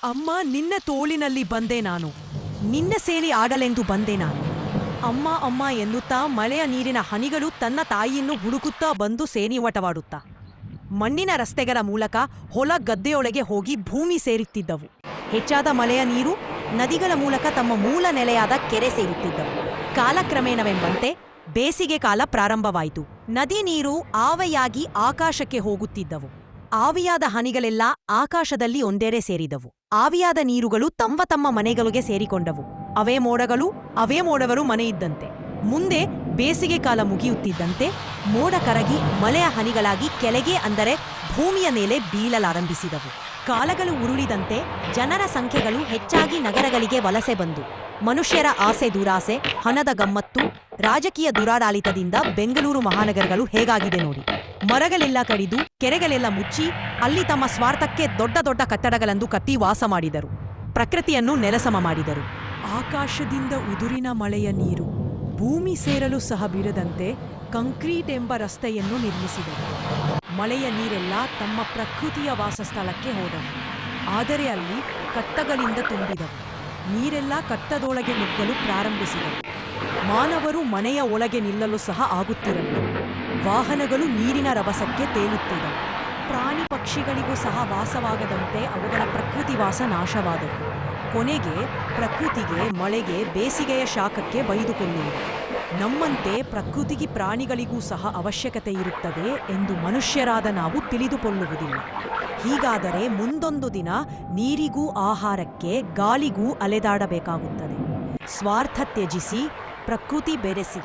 ಅಮ್ಮ, ನಿನ್ನ ತೋಳಿನಲ್ಲಿ ಬಂದೆ ನಾನು. ನಿನ್ನ ಸೇರಿ ಆಡಲೆಂದು ಬಂದೆ ನಾನು. ಅಮ್ಮ ಅಮ್ಮ ಎನ್ನುತ್ತಾ ಮಳೆಯ ನೀರಿನ ಹನಿಗಳು ತನ್ನ ತಾಯಿಯನ್ನು ಹುಡುಕುತ್ತಾ ಬಂದು ಸೇನಿವಟವಾಡುತ್ತಾ ಮಣ್ಣಿನ ರಸ್ತೆಗಳ ಮೂಲಕ ಹೊಲ ಗದ್ದೆಯೊಳಗೆ ಹೋಗಿ ಭೂಮಿ ಸೇರುತ್ತಿದ್ದವು. ಹೆಚ್ಚಾದ ಮಳೆಯ ನೀರು ನದಿಗಳ ಮೂಲಕ ತಮ್ಮ ಮೂಲ ನೆಲೆಯಾದ ಕೆರೆ ಸೇರುತ್ತಿದ್ದವು. ಕಾಲಕ್ರಮೇಣವೆಂಬಂತೆ ಬೇಸಿಗೆ ಕಾಲ ಪ್ರಾರಂಭವಾಯಿತು. ನದಿ ನೀರು ಆವೆಯಾಗಿ ಆಕಾಶಕ್ಕೆ ಹೋಗುತ್ತಿದ್ದವು. ಆವಿಯಾದ ಹನಿಗಳೆಲ್ಲ ಆಕಾಶದಲ್ಲಿ ಒಂದೆಡೆ ಸೇರಿದವು. ಆವಿಯಾದ ನೀರುಗಳು ತಮ್ಮ ತಮ್ಮ ಮನೆಗಳಿಗೆ ಸೇರಿಕೊಂಡವು. ಅವೇ ಮೋಡಗಳು ಮನೆಯಿದ್ದಂತೆ. ಮುಂದೆ ಬೇಸಿಗೆ ಕಾಲ ಮುಗಿಯುತ್ತಿದ್ದಂತೆ ಮೋಡ ಕರಗಿ ಮಳೆಯ ಹನಿಗಳಾಗಿ ಕೆಳಗೆ, ಅಂದರೆ ಭೂಮಿಯ ಮೇಲೆ ಬೀಳಲಾರಂಭಿಸಿದವು. ಕಾಲಗಳು ಉರುಳಿದಂತೆ ಜನರ ಸಂಖ್ಯೆಗಳು ಹೆಚ್ಚಾಗಿ ನಗರಗಳಿಗೆ ವಲಸೆ ಬಂದು ಮನುಷ್ಯರ ಆಸೆ ದುರಾಸೆ, ಹಣದ ಗಮ್ಮತ್ತು, ರಾಜಕೀಯ ದುರಾಡಳಿತದಿಂದ ಬೆಂಗಳೂರು ಮಹಾನಗರಗಳು ಹೇಗಾಗಿದೆ ನೋಡಿ. ಮರಗಳೆಲ್ಲ ಕಡಿದು, ಕೆರೆಗಳೆಲ್ಲ ಮುಚ್ಚಿ ಅಲ್ಲಿ ತಮ್ಮ ಸ್ವಾರ್ಥಕ್ಕೆ ದೊಡ್ಡ ದೊಡ್ಡ ಕಟ್ಟಡಗಳನ್ನು ಕಟ್ಟಿ ವಾಸ ಮಾಡಿದರು. ಪ್ರಕೃತಿಯನ್ನು ನೆಲಸಮ ಮಾಡಿದರು. ಆಕಾಶದಿಂದ ಉದುರಿನ ಮಳೆಯ ನೀರು ಭೂಮಿ ಸೇರಲು ಸಹ ಬಿಡದಂತೆ ಕಂಕ್ರೀಟ್ ಎಂಬ ರಸ್ತೆಯನ್ನು ನಿರ್ಮಿಸಿದರು. ಮಳೆಯ ನೀರೆಲ್ಲ ತಮ್ಮ ಪ್ರಕೃತಿಯ ವಾಸಸ್ಥಳಕ್ಕೆ ಹೋದವು. ಆದರೆ ಅಲ್ಲಿ ಕಟ್ಟಗಳಿಂದ ತುಂಬಿದವು. ನೀರೆಲ್ಲ ಕಟ್ಟದೊಳಗೆ ನುಗ್ಗಲು ಪ್ರಾರಂಭಿಸಿದವು. ಮಾನವರು ಮನೆಯ ಒಳಗೆ ನಿಲ್ಲಲು ಸಹ ಆಗುತ್ತಿರಲಿಲ್ಲ. ವಾಹನಗಳು ನೀರಿನ ರಭಸಕ್ಕೆ ತೇಲುತ್ತಿದ್ದವು. ಪ್ರಾಣಿ ಪಕ್ಷಿಗಳಿಗೂ ಸಹ ವಾಸವಾಗದಂತೆ ಅವುಗಳ ಪ್ರಕೃತಿವಾಸ ನಾಶವಾದವು. ಕೊನೆಗೆ ಪ್ರಕೃತಿಗೆ, ಮಳೆಗೆ, ಬೇಸಿಗೆಯ ಶಾಖಕ್ಕೆ ಬೈದುಕೊಳ್ಳುವುದು. ನಮ್ಮಂತೆ ಪ್ರಕೃತಿಗೆ, ಪ್ರಾಣಿಗಳಿಗೂ ಸಹ ಅವಶ್ಯಕತೆ ಇರುತ್ತದೆ ಎಂದು ಮನುಷ್ಯರಾದ ನಾವು ತಿಳಿದುಕೊಳ್ಳುವುದಿಲ್ಲ. ಹೀಗಾದರೆ ಮುಂದೊಂದು ದಿನ ನೀರಿಗೂ ಆಹಾರಕ್ಕೆ, ಗಾಳಿಗೂ ಅಲೆದಾಡಬೇಕಾಗುತ್ತದೆ. ಸ್ವಾರ್ಥ ತ್ಯಜಿಸಿ, ಪ್ರಕೃತಿ ಬೆರೆಸಿ.